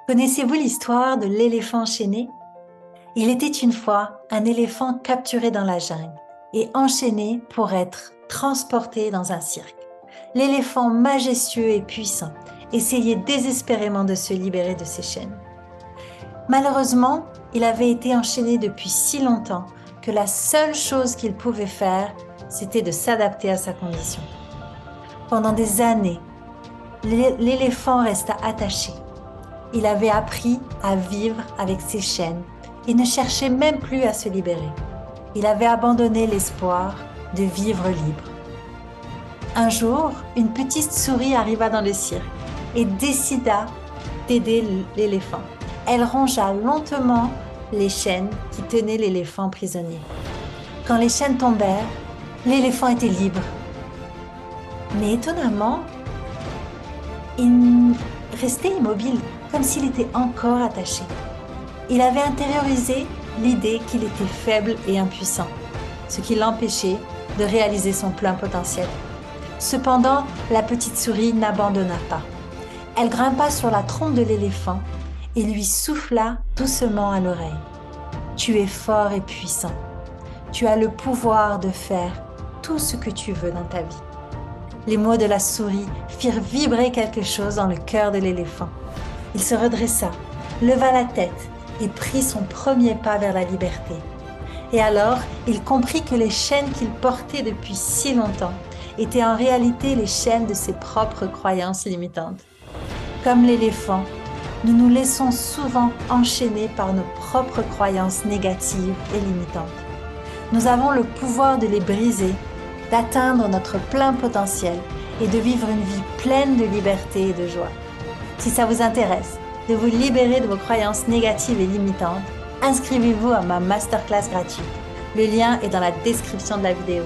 Connaissez-vous l'histoire de l'éléphant enchaîné? Il était une fois un éléphant capturé dans la jungle et enchaîné pour être transporté dans un cirque. L'éléphant majestueux et puissant essayait désespérément de se libérer de ses chaînes. Malheureusement, il avait été enchaîné depuis si longtemps que la seule chose qu'il pouvait faire, c'était de s'adapter à sa condition. Pendant des années, l'éléphant resta attaché. Il avait appris à vivre avec ses chaînes et ne cherchait même plus à se libérer. Il avait abandonné l'espoir de vivre libre. Un jour, une petite souris arriva dans le cirque et décida d'aider l'éléphant. Elle rongea lentement les chaînes qui tenaient l'éléphant prisonnier. Quand les chaînes tombèrent, l'éléphant était libre. Mais étonnamment, il restait immobile, comme s'il était encore attaché. Il avait intériorisé l'idée qu'il était faible et impuissant, ce qui l'empêchait de réaliser son plein potentiel. Cependant, la petite souris n'abandonna pas. Elle grimpa sur la trompe de l'éléphant et lui souffla doucement à l'oreille. « Tu es fort et puissant. Tu as le pouvoir de faire tout ce que tu veux dans ta vie. » Les mots de la souris firent vibrer quelque chose dans le cœur de l'éléphant. Il se redressa, leva la tête et prit son premier pas vers la liberté. Et alors, il comprit que les chaînes qu'il portait depuis si longtemps étaient en réalité les chaînes de ses propres croyances limitantes. Comme l'éléphant, nous nous laissons souvent enchaîner par nos propres croyances négatives et limitantes. Nous avons le pouvoir de les briser, d'atteindre notre plein potentiel et de vivre une vie pleine de liberté et de joie. Si ça vous intéresse de vous libérer de vos croyances négatives et limitantes, inscrivez-vous à ma masterclass gratuite. Le lien est dans la description de la vidéo.